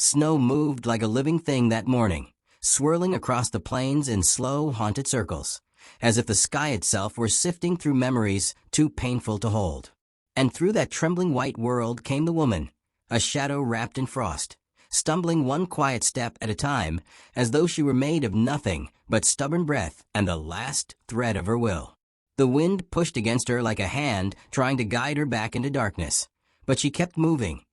Snow moved like a living thing that morning, swirling across the plains in slow, haunted circles, as if the sky itself were sifting through memories too painful to hold. And through that trembling white world came the woman, a shadow wrapped in frost, stumbling one quiet step at a time, as though she were made of nothing but stubborn breath and the last thread of her will. The wind pushed against her like a hand trying to guide her back into darkness, but she kept moving,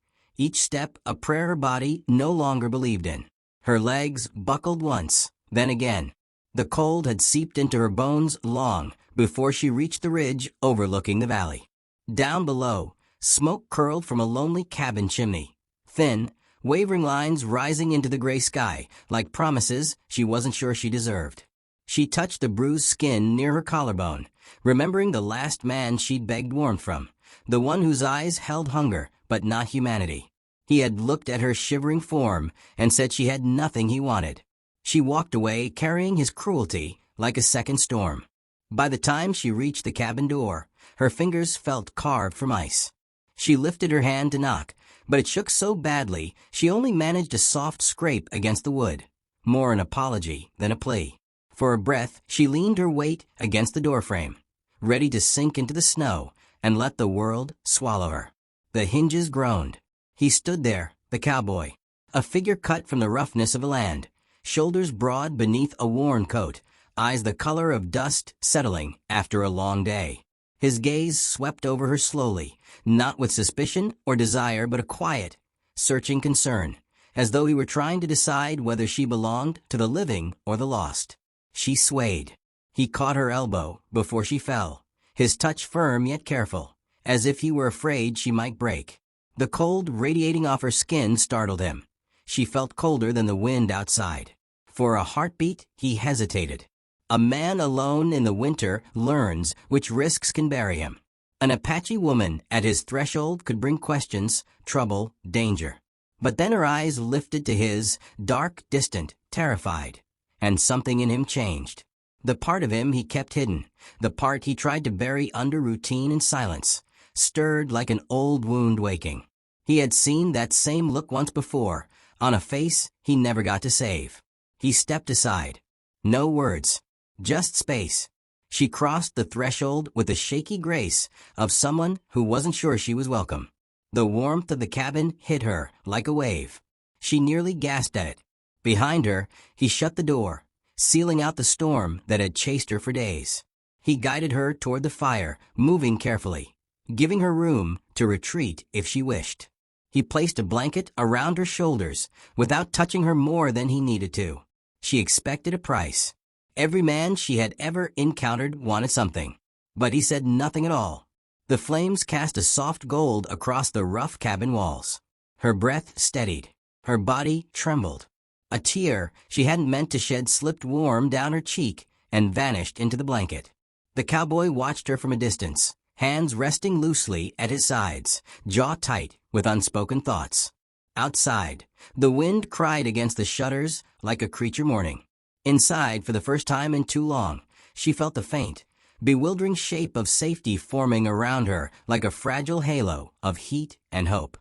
each step a prayer her body no longer believed in. Her legs buckled once, then again. The cold had seeped into her bones long before she reached the ridge overlooking the valley. Down below, smoke curled from a lonely cabin chimney, thin, wavering lines rising into the gray sky like promises she wasn't sure she deserved. She touched the bruised skin near her collarbone, remembering the last man she'd begged warmth from, the one whose eyes held hunger but not humanity. He had looked at her shivering form and said she had nothing he wanted. She walked away carrying his cruelty like a second storm. By the time she reached the cabin door, her fingers felt carved from ice. She lifted her hand to knock, but it shook so badly she only managed a soft scrape against the wood, more an apology than a plea. For a breath, she leaned her weight against the doorframe, ready to sink into the snow and let the world swallow her. The hinges groaned. He stood there, the cowboy, a figure cut from the roughness of a land, shoulders broad beneath a worn coat, eyes the color of dust settling after a long day. His gaze swept over her slowly, not with suspicion or desire but a quiet, searching concern, as though he were trying to decide whether she belonged to the living or the lost. She swayed. He caught her elbow before she fell, his touch firm yet careful, as if he were afraid she might break. The cold radiating off her skin startled him. She felt colder than the wind outside. For a heartbeat, he hesitated. A man alone in the winter learns which risks can bury him. An Apache woman at his threshold could bring questions, trouble, danger. But then her eyes lifted to his, dark, distant, terrified. And something in him changed. The part of him he kept hidden, the part he tried to bury under routine and silence, stirred like an old wound waking. He had seen that same look once before, on a face he never got to save. He stepped aside. No words, just space. She crossed the threshold with the shaky grace of someone who wasn't sure she was welcome. The warmth of the cabin hit her like a wave. She nearly gasped at it. Behind her, he shut the door, sealing out the storm that had chased her for days. He guided her toward the fire, moving carefully, giving her room to retreat if she wished. He placed a blanket around her shoulders without touching her more than he needed to. She expected a price. Every man she had ever encountered wanted something, but he said nothing at all. The flames cast a soft gold across the rough cabin walls. Her breath steadied. Her body trembled. A tear she hadn't meant to shed slipped warm down her cheek and vanished into the blanket. The cowboy watched her from a distance, hands resting loosely at his sides, jaw tight with unspoken thoughts. Outside, the wind cried against the shutters like a creature mourning. Inside, for the first time in too long, she felt the faint, bewildering shape of safety forming around her like a fragile halo of heat and hope.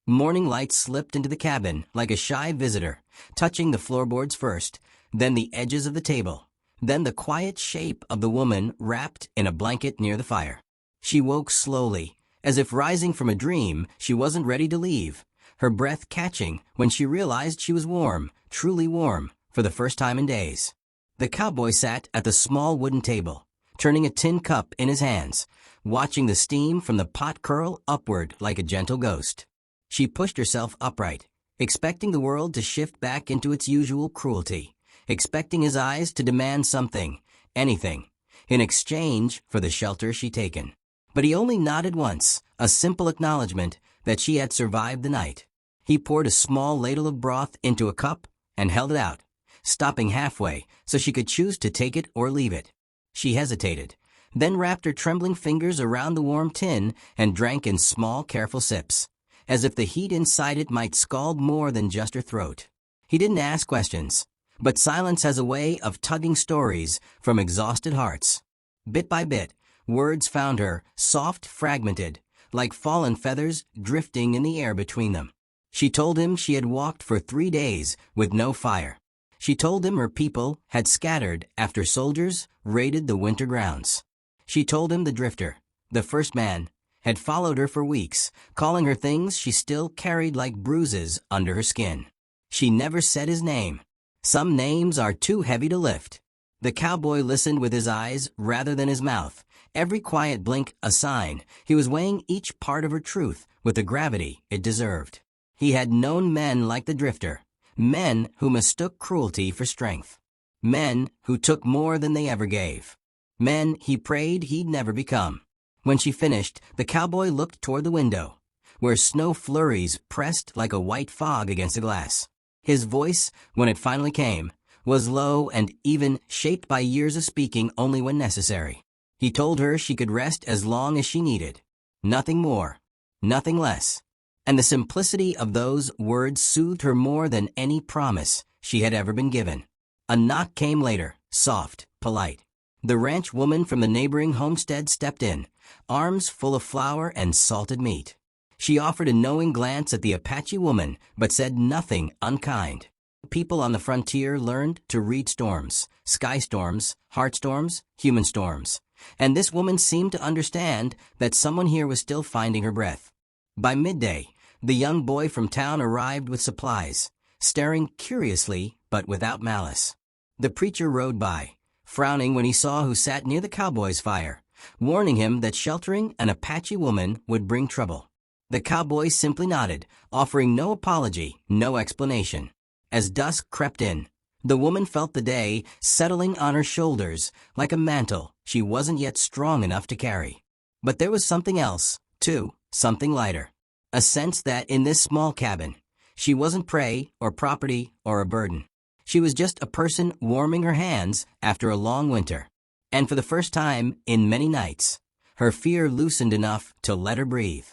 Morning light slipped into the cabin like a shy visitor, touching the floorboards first, then the edges of the table, then the quiet shape of the woman wrapped in a blanket near the fire. She woke slowly, as if rising from a dream she wasn't ready to leave, her breath catching when she realized she was warm, truly warm, for the first time in days. The cowboy sat at the small wooden table, turning a tin cup in his hands, watching the steam from the pot curl upward like a gentle ghost. She pushed herself upright, expecting the world to shift back into its usual cruelty, expecting his eyes to demand something, anything, in exchange for the shelter she'd taken. But he only nodded once, a simple acknowledgement that she had survived the night. He poured a small ladle of broth into a cup and held it out, stopping halfway so she could choose to take it or leave it. She hesitated, then wrapped her trembling fingers around the warm tin and drank in small, careful sips, as if the heat inside it might scald more than just her throat. He didn't ask questions, but silence has a way of tugging stories from exhausted hearts. Bit by bit, words found her, soft, fragmented, like fallen feathers drifting in the air between them. She told him she had walked for 3 days with no fire. She told him her people had scattered after soldiers raided the winter grounds. She told him the drifter, the first man, had followed her for weeks, calling her things she still carried like bruises under her skin. She never said his name. Some names are too heavy to lift. The cowboy listened with his eyes rather than his mouth, every quiet blink a sign. He was weighing each part of her truth with the gravity it deserved. He had known men like the drifter, men who mistook cruelty for strength, men who took more than they ever gave, men he prayed he'd never become. When she finished, the cowboy looked toward the window, where snow flurries pressed like a white fog against the glass. His voice, when it finally came, was low and even, shaped by years of speaking only when necessary. He told her she could rest as long as she needed. Nothing more, nothing less. And the simplicity of those words soothed her more than any promise she had ever been given. A knock came later, soft, polite. The ranch woman from the neighboring homestead stepped in, arms full of flour and salted meat. She offered a knowing glance at the Apache woman, but said nothing unkind. People on the frontier learned to read storms, sky storms, heart storms, human storms. And this woman seemed to understand that someone here was still finding her breath. By midday, the young boy from town arrived with supplies, staring curiously but without malice. The preacher rode by, frowning when he saw who sat near the cowboy's fire, warning him that sheltering an Apache woman would bring trouble. The cowboy simply nodded, offering no apology, no explanation. As dusk crept in, the woman felt the day settling on her shoulders like a mantle she wasn't yet strong enough to carry. But there was something else, too, something lighter. A sense that in this small cabin, she wasn't prey or property or a burden. She was just a person warming her hands after a long winter. And for the first time in many nights, her fear loosened enough to let her breathe.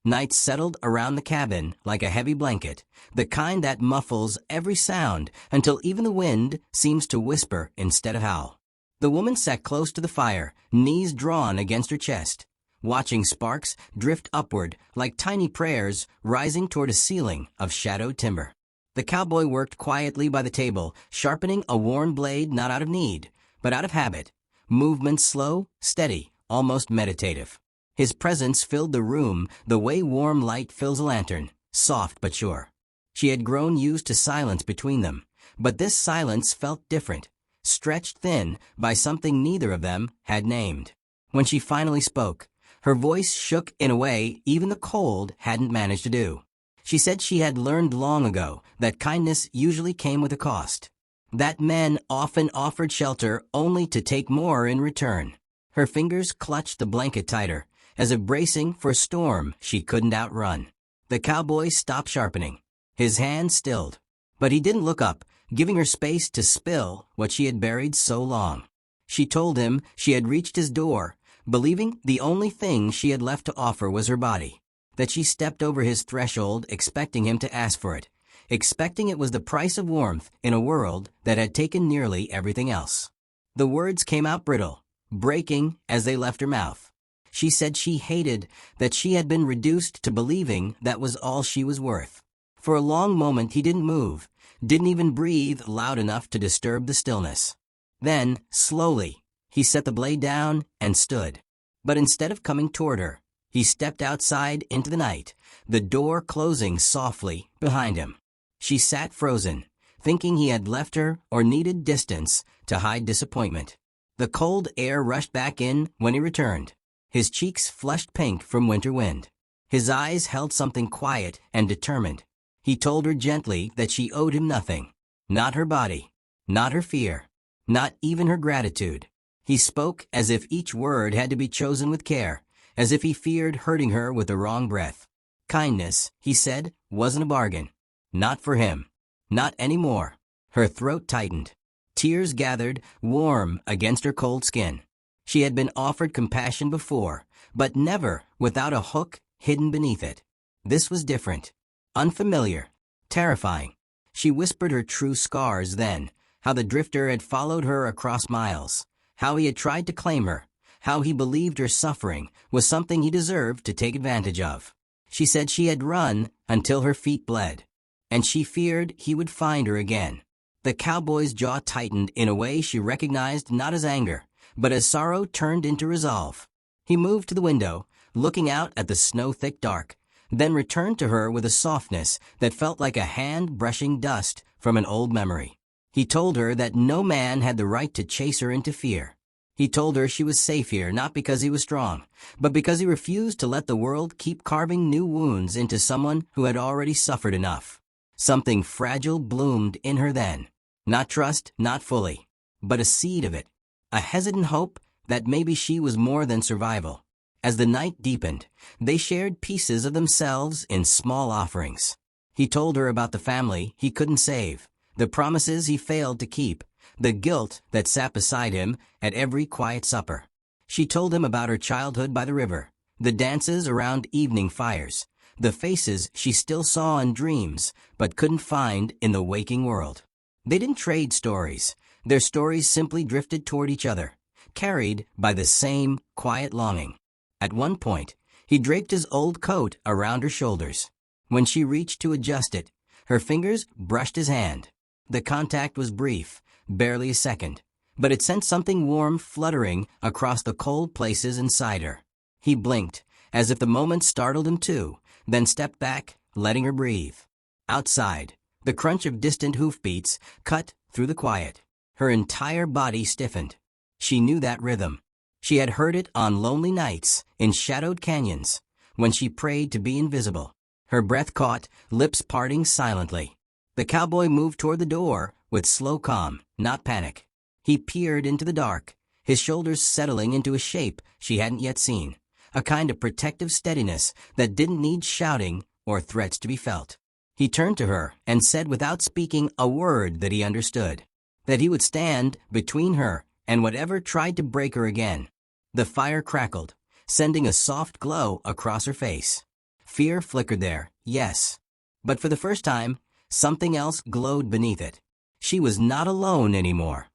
Nights settled around the cabin like a heavy blanket, the kind that muffles every sound until even the wind seems to whisper instead of howl. The woman sat close to the fire, knees drawn against her chest, watching sparks drift upward like tiny prayers rising toward a ceiling of shadowed timber. The cowboy worked quietly by the table, sharpening a worn blade not out of need, but out of habit, movements slow, steady, almost meditative. His presence filled the room the way warm light fills a lantern, soft but sure. She had grown used to silence between them, but this silence felt different, stretched thin by something neither of them had named. When she finally spoke, her voice shook in a way even the cold hadn't managed to do. She said she had learned long ago that kindness usually came with a cost, that men often offered shelter only to take more in return. Her fingers clutched the blanket tighter, as if bracing for a storm she couldn't outrun. The cowboy stopped sharpening. His hand stilled, but he didn't look up, giving her space to spill what she had buried so long. She told him she had reached his door, believing the only thing she had left to offer was her body, that she stepped over his threshold expecting him to ask for it, expecting it was the price of warmth in a world that had taken nearly everything else. The words came out brittle, breaking as they left her mouth. She said she hated that she had been reduced to believing that was all she was worth. For a long moment he didn't move, didn't even breathe loud enough to disturb the stillness. Then, slowly, he set the blade down and stood. But instead of coming toward her, he stepped outside into the night, the door closing softly behind him. She sat frozen, thinking he had left her or needed distance to hide disappointment. The cold air rushed back in when he returned, his cheeks flushed pink from winter wind. His eyes held something quiet and determined. He told her gently that she owed him nothing, not her body, not her fear, not even her gratitude. He spoke as if each word had to be chosen with care, as if he feared hurting her with the wrong breath. Kindness, he said, wasn't a bargain. Not for him. Not anymore. Her throat tightened. Tears gathered, warm against her cold skin. She had been offered compassion before, but never without a hook hidden beneath it. This was different. Unfamiliar. Terrifying. She whispered her true scars then, how the drifter had followed her across miles, how he had tried to claim her, how he believed her suffering was something he deserved to take advantage of. She said she had run until her feet bled, and she feared he would find her again. The cowboy's jaw tightened in a way she recognized not as anger, but as sorrow turned into resolve. He moved to the window, looking out at the snow-thick dark, then returned to her with a softness that felt like a hand brushing dust from an old memory. He told her that no man had the right to chase her into fear. He told her she was safe here not because he was strong, but because he refused to let the world keep carving new wounds into someone who had already suffered enough. Something fragile bloomed in her then. Not trust, not fully, but a seed of it. A hesitant hope that maybe she was more than survival. As the night deepened, they shared pieces of themselves in small offerings. He told her about the family he couldn't save, the promises he failed to keep, the guilt that sat beside him at every quiet supper. She told him about her childhood by the river, the dances around evening fires, the faces she still saw in dreams but couldn't find in the waking world. They didn't trade stories. Their stories simply drifted toward each other, carried by the same quiet longing. At one point, he draped his old coat around her shoulders. When she reached to adjust it, her fingers brushed his hand. The contact was brief, barely a second, but it sent something warm fluttering across the cold places inside her. He blinked, as if the moment startled him too, then stepped back, letting her breathe. Outside, the crunch of distant hoofbeats cut through the quiet. Her entire body stiffened. She knew that rhythm. She had heard it on lonely nights, in shadowed canyons, when she prayed to be invisible. Her breath caught, lips parting silently. The cowboy moved toward the door with slow calm, not panic. He peered into the dark, his shoulders settling into a shape she hadn't yet seen, a kind of protective steadiness that didn't need shouting or threats to be felt. He turned to her and said without speaking a word that he understood, that he would stand between her and whatever tried to break her again. The fire crackled, sending a soft glow across her face. Fear flickered there, yes. But for the first time, something else glowed beneath it. She was not alone anymore.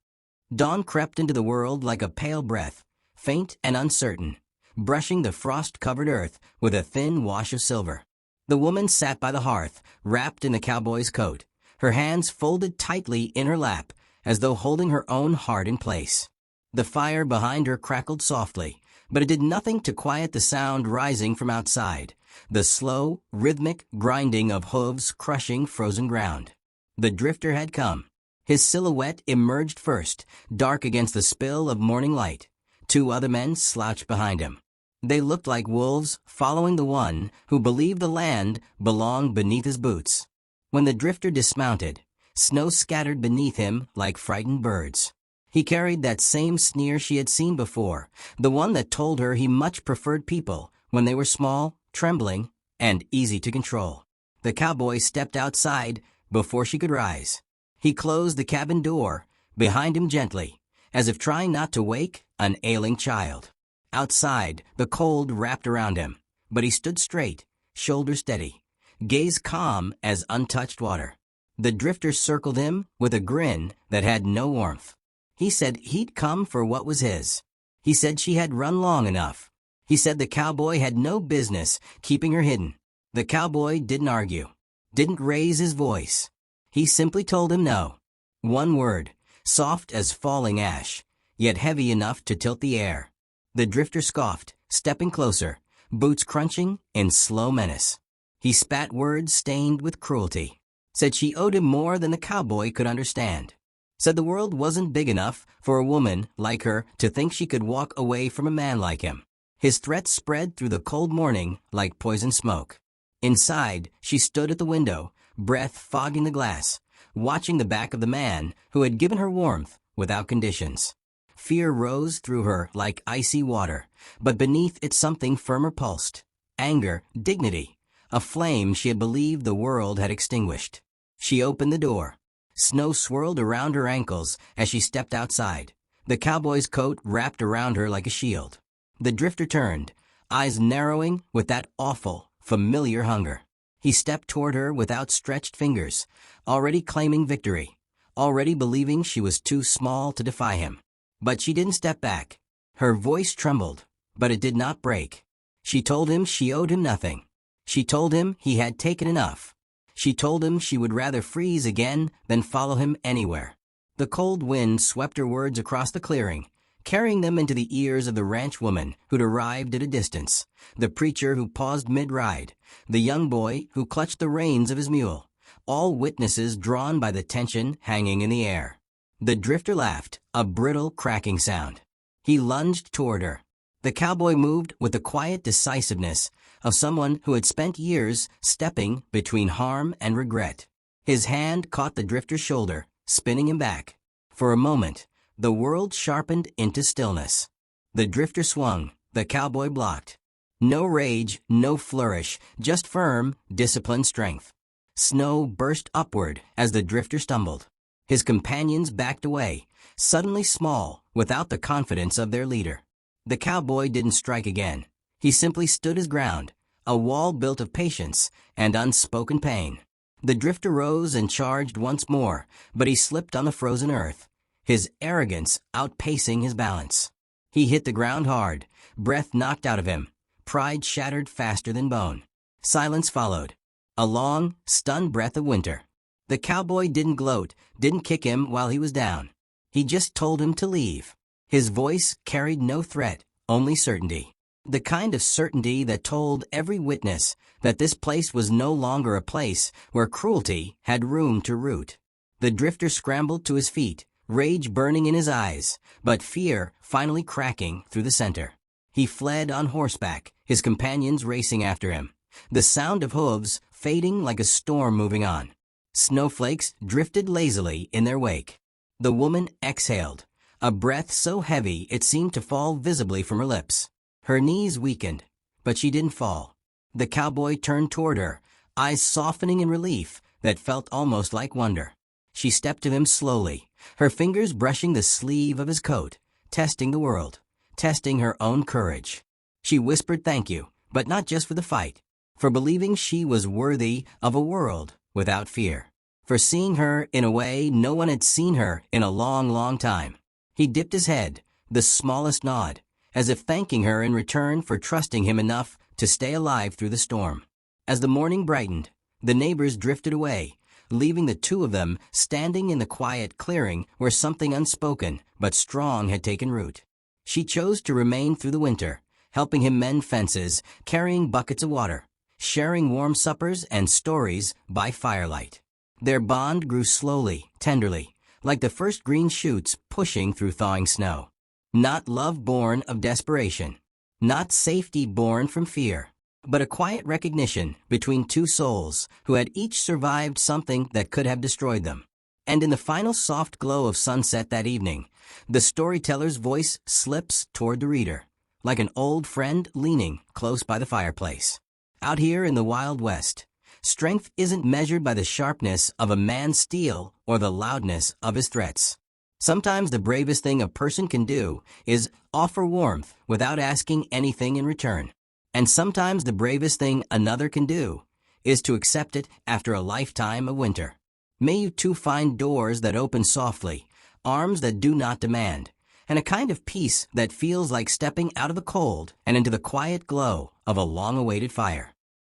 Dawn crept into the world like a pale breath, faint and uncertain, brushing the frost-covered earth with a thin wash of silver. The woman sat by the hearth, wrapped in the cowboy's coat, her hands folded tightly in her lap, as though holding her own heart in place. The fire behind her crackled softly, but it did nothing to quiet the sound rising from outside, the slow, rhythmic grinding of hooves crushing frozen ground. The drifter had come. His silhouette emerged first, dark against the spill of morning light. Two other men slouched behind him. They looked like wolves following the one who believed the land belonged beneath his boots. When the drifter dismounted, snow scattered beneath him like frightened birds. He carried that same sneer she had seen before, the one that told her he much preferred people when they were small, trembling, and easy to control. The cowboy stepped outside before she could rise. He closed the cabin door behind him gently, as if trying not to wake an ailing child. Outside, the cold wrapped around him, but he stood straight, shoulders steady, gaze calm as untouched water. The drifter circled him with a grin that had no warmth. He said he'd come for what was his. He said she had run long enough. He said the cowboy had no business keeping her hidden. The cowboy didn't argue, didn't raise his voice. He simply told him no. One word, soft as falling ash, yet heavy enough to tilt the air. The drifter scoffed, stepping closer, boots crunching in slow menace. He spat words stained with cruelty. Said she owed him more than the cowboy could understand. Said the world wasn't big enough for a woman like her to think she could walk away from a man like him. His threats spread through the cold morning like poison smoke. Inside, she stood at the window, breath fogging the glass, watching the back of the man who had given her warmth without conditions. Fear rose through her like icy water, but beneath it something firmer pulsed. Anger, dignity, a flame she had believed the world had extinguished. She opened the door. Snow swirled around her ankles as she stepped outside, the cowboy's coat wrapped around her like a shield. The drifter turned, eyes narrowing with that awful, familiar hunger. He stepped toward her with outstretched fingers, already claiming victory, already believing she was too small to defy him. But she didn't step back. Her voice trembled, but it did not break. She told him she owed him nothing. She told him he had taken enough. She told him she would rather freeze again than follow him anywhere. The cold wind swept her words across the clearing, carrying them into the ears of the ranch woman who'd arrived at a distance, the preacher who paused mid-ride, the young boy who clutched the reins of his mule, all witnesses drawn by the tension hanging in the air. The drifter laughed, a brittle cracking sound. He lunged toward her. The cowboy moved with the quiet decisiveness of someone who had spent years stepping between harm and regret. His hand caught the drifter's shoulder, spinning him back. For a moment, the world sharpened into stillness. The drifter swung, the cowboy blocked. No rage, no flourish, just firm, disciplined strength. Snow burst upward as the drifter stumbled. His companions backed away, suddenly small, without the confidence of their leader. The cowboy didn't strike again. He simply stood his ground, a wall built of patience and unspoken pain. The drifter rose and charged once more, but he slipped on the frozen earth, his arrogance outpacing his balance. He hit the ground hard, breath knocked out of him, pride shattered faster than bone. Silence followed, a long, stunned breath of winter. The cowboy didn't gloat, didn't kick him while he was down. He just told him to leave. His voice carried no threat, only certainty. The kind of certainty that told every witness that this place was no longer a place where cruelty had room to root. The drifter scrambled to his feet, rage burning in his eyes, but fear finally cracking through the center. He fled on horseback, his companions racing after him, the sound of hooves fading like a storm moving on. Snowflakes drifted lazily in their wake. The woman exhaled, a breath so heavy it seemed to fall visibly from her lips. Her knees weakened, but she didn't fall. The cowboy turned toward her, eyes softening in relief that felt almost like wonder. She stepped to him slowly, her fingers brushing the sleeve of his coat, testing the world, testing her own courage. She whispered thank you, but not just for the fight, for believing she was worthy of a world without fear, for seeing her in a way no one had seen her in a long, long time. He dipped his head, the smallest nod, as if thanking her in return for trusting him enough to stay alive through the storm. As the morning brightened, the neighbors drifted away, leaving the two of them standing in the quiet clearing where something unspoken but strong had taken root. She chose to remain through the winter, helping him mend fences, carrying buckets of water, sharing warm suppers and stories by firelight. Their bond grew slowly, tenderly, like the first green shoots pushing through thawing snow. Not love born of desperation, not safety born from fear, but a quiet recognition between two souls who had each survived something that could have destroyed them. And in the final soft glow of sunset that evening, the storyteller's voice slips toward the reader, like an old friend leaning close by the fireplace. Out here in the Wild West, strength isn't measured by the sharpness of a man's steel or the loudness of his threats. Sometimes the bravest thing a person can do is offer warmth without asking anything in return. And sometimes the bravest thing another can do is to accept it after a lifetime of winter. May you too find doors that open softly, arms that do not demand, and a kind of peace that feels like stepping out of the cold and into the quiet glow of a long-awaited fire.